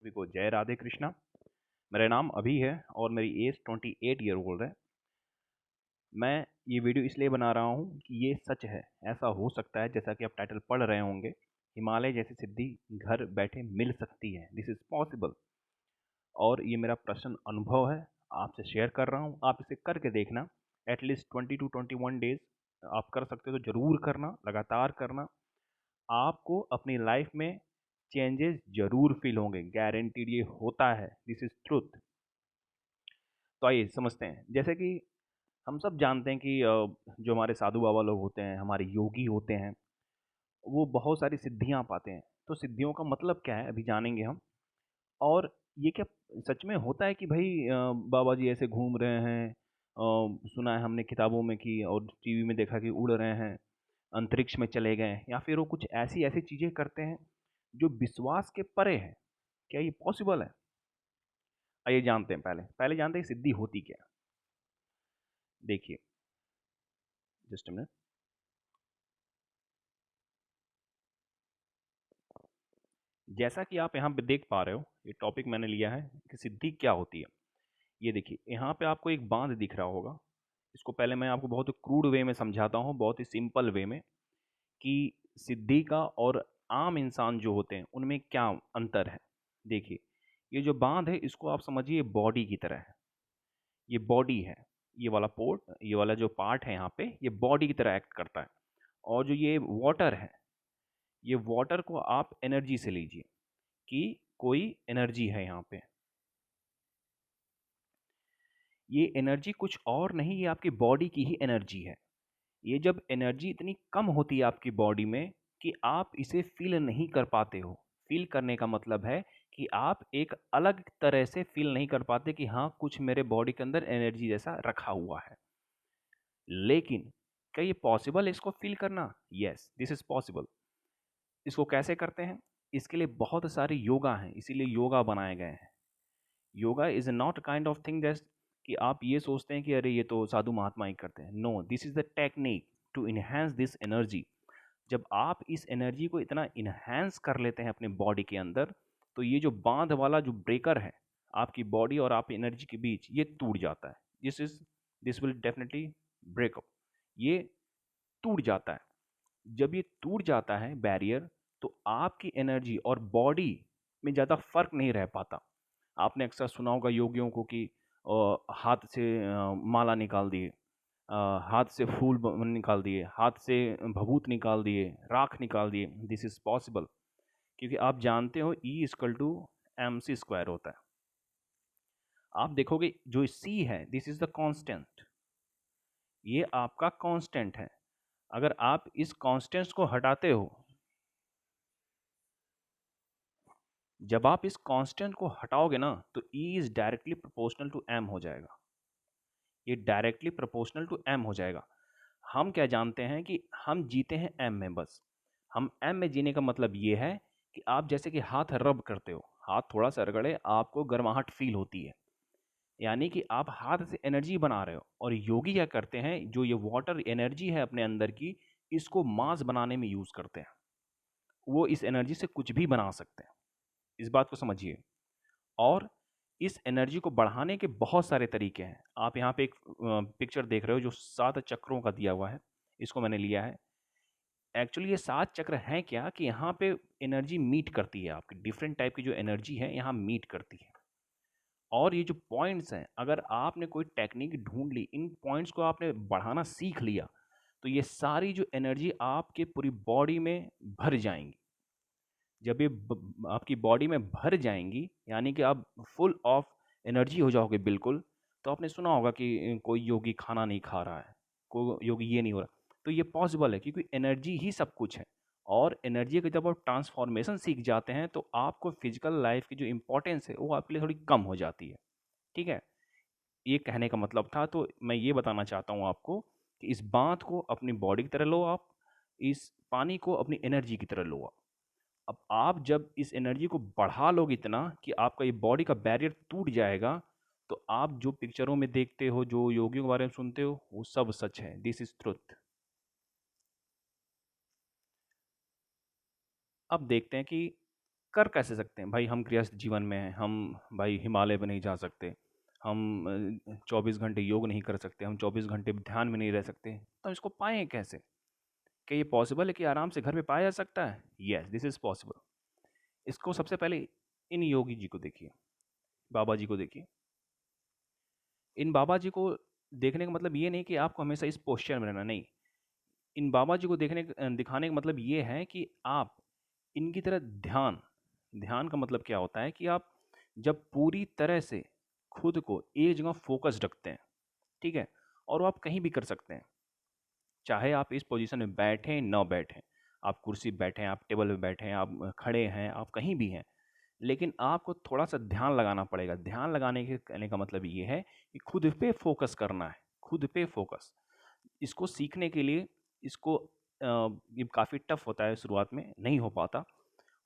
सभी को जय राधे कृष्णा। मेरा नाम अभी है और मेरी एज 28 ईयर ओल्ड है। मैं ये वीडियो इसलिए बना रहा हूँ कि ये सच है। ऐसा हो सकता है, जैसा कि आप टाइटल पढ़ रहे होंगे, हिमालय जैसी सिद्धि घर बैठे मिल सकती है। This is possible. और ये मेरा पर्सनल अनुभव है, आपसे शेयर कर रहा हूँ। आप इसे करके देखना। एटलीस्ट 20 to 21 डेज आप कर सकते हो तो ज़रूर करना, लगातार करना। आपको अपनी लाइफ में चेंजेस ज़रूर फील होंगे, गारंटीड। ये होता है, दिस इज़ ट्रुथ। तो आइए समझते हैं। जैसे कि हम सब जानते हैं कि जो हमारे साधु बाबा लोग होते हैं, हमारे योगी होते हैं, वो बहुत सारी सिद्धियां पाते हैं। तो सिद्धियों का मतलब क्या है, अभी जानेंगे हम। और ये क्या सच में होता है कि भाई बाबा जी ऐसे घूम रहे हैं? सुना है हमने किताबों में कि, और टीवी में देखा कि उड़ रहे हैं, अंतरिक्ष में चले गए, या फिर वो कुछ ऐसी ऐसी चीजें करते हैं जो विश्वास के परे है। क्या ये पॉसिबल है? आइए जानते हैं। पहले पहले जानते हैं सिद्धि होती क्या है। देखिए, जस्ट मिनट। जैसा कि आप यहाँ पे देख पा रहे हो, ये टॉपिक मैंने लिया है कि सिद्धि क्या होती है। ये देखिए, यहाँ पे आपको एक बांध दिख रहा होगा। इसको पहले मैं आपको बहुत क्रूड वे में समझाता हूँ, बहुत ही सिंपल वे में, कि सिद्धि का और आम इंसान जो होते हैं उनमें क्या अंतर है। देखिए, ये जो बांध है इसको आप समझिए बॉडी की तरह है। ये बॉडी है। ये वाला पोर्ट, ये वाला जो पार्ट है यहाँ पे, ये बॉडी की तरह एक्ट करता है। और जो ये वाटर है, ये वाटर को आप एनर्जी से लीजिए कि कोई एनर्जी है यहाँ पे। ये एनर्जी कुछ और नहीं, ये आपकी बॉडी की ही एनर्जी है। ये जब एनर्जी इतनी कम होती है आपकी बॉडी में कि आप इसे फील नहीं कर पाते हो। फील करने का मतलब है कि आप एक अलग तरह से फील नहीं कर पाते कि हाँ, कुछ मेरे बॉडी के अंदर एनर्जी जैसा रखा हुआ है। लेकिन क्या ये पॉसिबल है इसको फील करना? Yes, this is possible. इसको कैसे करते हैं? इसके लिए बहुत सारे योगा हैं, इसीलिए योगा बनाए गए हैं। Yoga is not kind of thing that कि आप ये सोचते हैं कि अरे ये तो साधु महात्मा ही करते हैं। No, this is the technique to enhance this energy. जब आप इस एनर्जी को इतना इनहेंस कर लेते हैं अपने बॉडी के अंदर, तो ये जो बांध वाला जो ब्रेकर है आपकी बॉडी और आप एनर्जी के बीच, ये टूट जाता है। This will definitely breakup. ये टूट जाता है। जब ये टूट जाता है बैरियर, तो आपकी एनर्जी और बॉडी में ज़्यादा फर्क नहीं रह पाता। आपने अक्सर सुना होगा योगियों को कि हाथ से माला निकाल दिए, हाथ से फूल निकाल दिए, हाथ से भभूत निकाल दिए, राख निकाल दिए। दिस इज पॉसिबल क्योंकि आप जानते हो E=mc² होता है। आप देखोगे जो C है, दिस इज द कांस्टेंट। ये आपका कांस्टेंट है। अगर आप इस कांस्टेंट को हटाते हो, जब आप इस कांस्टेंट को हटाओगे ना, तो E is directly proportional to M हो जाएगा। ये डायरेक्टली प्रोपोर्शनल टू M हो जाएगा। हम क्या जानते हैं कि हम जीते हैं M में बस। हम M में जीने का मतलब ये है कि आप जैसे कि हाथ रब करते हो, हाथ थोड़ा सा रगड़े, आपको गर्माहट फील होती है, यानी कि आप हाथ से एनर्जी बना रहे हो। और योगी क्या करते हैं, जो ये वाटर एनर्जी है अपने अंदर की, इसको मांस बनाने में यूज करते हैं। वो इस एनर्जी से कुछ भी बना सकते हैं, इस बात को समझिए। और इस एनर्जी को बढ़ाने के बहुत सारे तरीके हैं। आप यहाँ पे एक पिक्चर देख रहे हो जो 7 चक्रों का दिया हुआ है, इसको मैंने लिया है। एक्चुअली ये 7 चक्र हैं क्या, कि यहाँ पे एनर्जी मीट करती है, आपकी डिफरेंट टाइप की जो एनर्जी है यहाँ मीट करती है। और ये जो पॉइंट्स हैं, अगर आपने कोई टेक्निक ढूंढ ली, इन पॉइंट्स को आपने बढ़ाना सीख लिया, तो ये सारी जो एनर्जी आपके पूरी बॉडी में भर जाएंगी। जब ये आपकी बॉडी में भर जाएंगी, यानी कि आप फुल ऑफ एनर्जी हो जाओगे बिल्कुल। तो आपने सुना होगा कि कोई योगी खाना नहीं खा रहा है, कोई योगी ये नहीं हो रहा। तो ये पॉसिबल है क्योंकि एनर्जी ही सब कुछ है। और एनर्जी का जब आप ट्रांसफॉर्मेशन सीख जाते हैं, तो आपको फिजिकल लाइफ की जो इंपॉर्टेंस है वो आपके लिए थोड़ी कम हो जाती है। ठीक है, ये कहने का मतलब था। तो मैं ये बताना चाहता हूँ आपको कि इस बात को अपनी बॉडी की तरह लो आप, इस पानी को अपनी एनर्जी की तरह लो आप। अब आप जब इस एनर्जी को बढ़ा लोगे इतना कि आपका ये बॉडी का बैरियर टूट जाएगा, तो आप जो पिक्चरों में देखते हो, जो योगियों के बारे में सुनते हो, वो सब सच है। This is truth. अब देखते हैं कि कर कैसे सकते हैं भाई? हम गृहस्थ जीवन में हैं, हम भाई हिमालय पे नहीं जा सकते, हम 24 घंटे योग नहीं कर सकते, हम 24 घंटे ध्यान में नहीं रह सकते, तो इसको पाएँ कैसे? क्या ये पॉसिबल है कि आराम से घर पे पाया जा सकता है? Yes, this is possible. इसको सबसे पहले इन योगी जी को देखिए, बाबा जी को देखिए। इन बाबा जी को देखने का मतलब ये नहीं कि आपको हमेशा इस पोस्चर में रहना, नहीं। इन बाबा जी को दिखाने का मतलब ये है कि आप इनकी तरह ध्यान का मतलब क्या होता है कि आप जब पूरी तरह से खुद को एक जगह फ़ोकस्ड रखते हैं, ठीक है? और वो आप कहीं भी कर सकते हैं। चाहे आप इस पोजीशन में बैठें, ना बैठें, आप कुर्सी पे बैठे हैं, आप टेबल पे बैठे हैं, आप खड़े हैं, आप कहीं भी हैं, लेकिन आपको थोड़ा-सा ध्यान लगाना पड़ेगा। ध्यान लगाने के कहने का मतलब ये है कि खुद पे फ़ोकस करना है, खुद पे फ़ोकस। इसको सीखने के लिए इसको ये काफ़ी टफ होता है शुरुआत में, नहीं हो पाता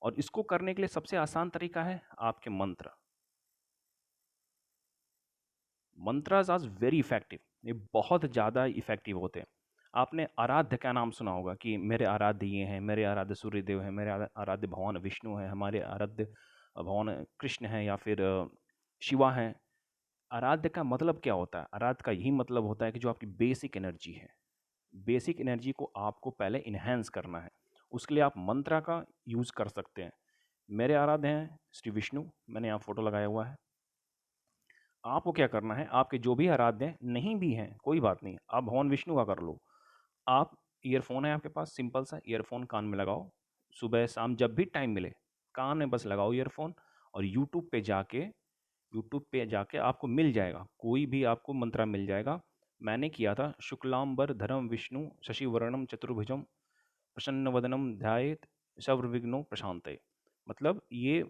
और इसको करने के लिए सबसे आसान तरीका है आपके मंत्र। मंत्रास आर वेरी इफ़ेक्टिव, ये बहुत ज़्यादा इफ़ेक्टिव होते हैं। आपने आराध्य का नाम सुना होगा कि मेरे आराध्य ये हैं, मेरे आराध्य सूर्यदेव हैं, मेरे आराध्य भगवान विष्णु हैं, हमारे आराध्य भगवान कृष्ण हैं या फिर शिवा हैं। आराध्य का मतलब क्या होता है? आराध्य का यही मतलब होता है कि जो आपकी बेसिक एनर्जी है, बेसिक एनर्जी को आपको पहले इन्हेंस करना है। उसके लिए आप मंत्रा का यूज़ कर सकते हैं। मेरे आराध्य हैं श्री विष्णु, मैंने यहाँ फ़ोटो लगाया हुआ है। आपको क्या करना है, आपके जो भी आराध्य हैं, नहीं भी हैं, कोई बात नहीं, आप भगवान विष्णु का कर लो। आप ईयरफ़ोन है आपके पास, सिंपल सा ईयरफ़ोन कान में लगाओ, सुबह शाम जब भी टाइम मिले, कान में बस लगाओ ईयरफ़ोन और यूट्यूब पे जाके आपको मिल जाएगा, कोई भी आपको मंत्रा मिल जाएगा। मैंने किया था शुक्लांबरधरम विष्णु शशिवर्णम चतुर्भुजम प्रसन्नवदनम ध्यायेत सर्वविघ्नों प्रशांतये। मतलब ये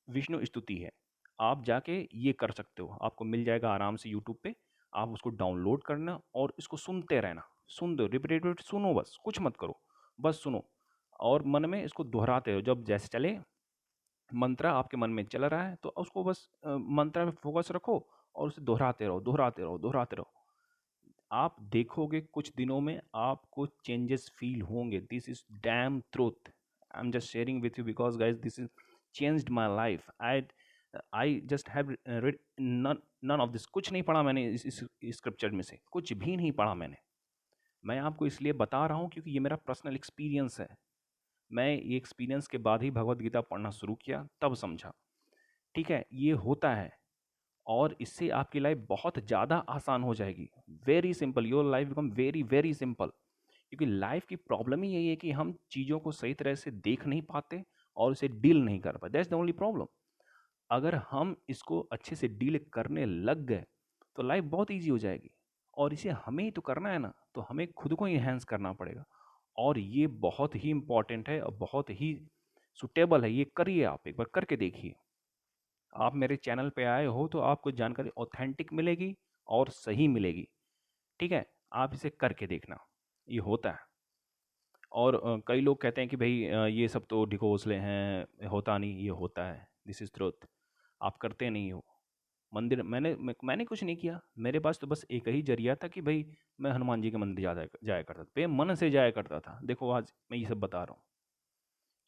विष्णु स्तुति है। आप जाके ये कर सकते हो, आपको मिल जाएगा आराम से यूट्यूब पे। आप उसको डाउनलोड करना और इसको सुनते रहना, सुन दो, रिपीटेड सुनो, बस कुछ मत करो, बस सुनो और मन में इसको दोहराते रहो। जब जैसे चले मंत्र आपके मन में चल रहा है तो उसको बस मंत्र में फोकस रखो और उसे दोहराते रहो, दोहराते रहो, दोहराते रहो। आप देखोगे कुछ दिनों में आपको चेंजेस फील होंगे। This is damn truth, I am just sharing with you because guys this is changed my life. I just have read none of this. कुछ नहीं पढ़ा मैंने इस स्क्रिप्चर में से, कुछ भी नहीं पढ़ा मैंने। मैं आपको इसलिए बता रहा हूँ क्योंकि ये मेरा पर्सनल एक्सपीरियंस है। मैं ये एक्सपीरियंस के बाद ही भगवत गीता पढ़ना शुरू किया, तब समझा। ठीक है, ये होता है और इससे आपकी लाइफ बहुत ज़्यादा आसान हो जाएगी। Very simple, your life become very very simple. क्योंकि लाइफ की प्रॉब्लम ही यही है कि हम चीज़ों को सही तरह से देख नहीं पाते और उसे डील नहीं कर पाते। That's the only problem. अगर हम इसको अच्छे से डील करने लग गए तो लाइफ बहुत ईजी हो जाएगी। और इसे हमें ही तो करना है ना, तो हमें खुद को इन्हेंस करना पड़ेगा। और ये बहुत ही इम्पॉर्टेंट है और बहुत ही सुटेबल है। ये करिए, आप एक बार करके देखिए। आप मेरे चैनल पे आए हो तो आपको जानकारी ऑथेंटिक मिलेगी और सही मिलेगी। ठीक है, आप इसे करके देखना, ये होता है। और कई लोग कहते हैं कि भाई ये सब तो ढिकोसले हैं, होता नहीं, ये होता है। This is truth. आप करते नहीं हो। मंदिर मैंने कुछ नहीं किया। मेरे पास तो बस एक ही जरिया था कि भाई मैं हनुमान जी के मंदिर जाया जाया करता था, बेमन से जाया करता था। देखो आज मैं ये सब बता रहा हूँ।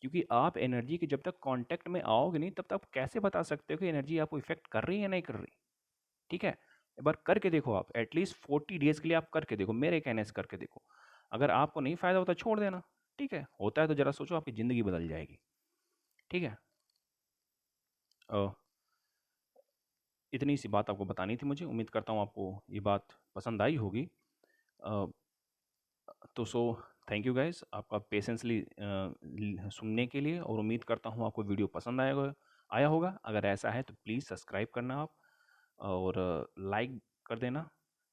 क्योंकि आप एनर्जी के जब तक कांटेक्ट में आओगे नहीं तब तक आप कैसे बता सकते हो कि एनर्जी आपको इफेक्ट कर रही है या नहीं कर रही। ठीक है, एक बार करके देखो। आप एटलीस्ट 40 डेज के लिए आप करके देखो, मेरे कहने से करके देखो। अगर आपको नहीं फ़ायदा होता छोड़ देना। ठीक है, होता है तो ज़रा सोचो, आपकी ज़िंदगी बदल जाएगी। ठीक है, अ, इतनी सी बात आपको बतानी थी मुझे। उम्मीद करता हूँ आपको ये बात पसंद आई होगी। अ, तो थैंक यू गाइस आपका पेशेंसली सुनने के लिए। और उम्मीद करता हूँ आपको वीडियो पसंद आया होगा। अगर ऐसा है तो प्लीज़ सब्सक्राइब करना आप और लाइक कर देना,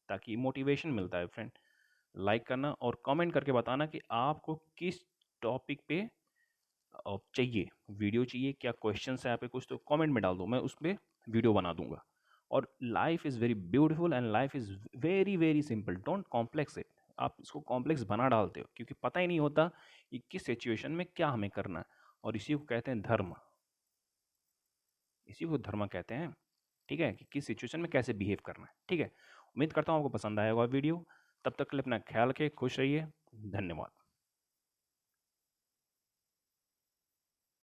ताकि मोटिवेशन मिलता है फ्रेंड। लाइक करना और कमेंट करके बताना कि आपको किस टॉपिक पे चाहिए वीडियो, चाहिए क्या क्वेश्चंस है आप पे कुछ, तो कमेंट में डाल दो, मैं उस पर वीडियो बना दूंगा। और life is very beautiful and life is very very simple. Don't complex it. आप इसको कॉम्प्लेक्स बना डालते हो क्योंकि पता ही नहीं होता कि किस सिचुएशन में क्या हमें करना है। और इसी को कहते हैं धर्म, इसी को धर्म कहते हैं। ठीक है, कि किस सिचुएशन में कैसे बिहेव करना है। ठीक है, उम्मीद करता हूँ आपको पसंद आएगा वीडियो। तब तक के लिए अपना ख्याल रखिए, खुश रहिए। धन्यवाद।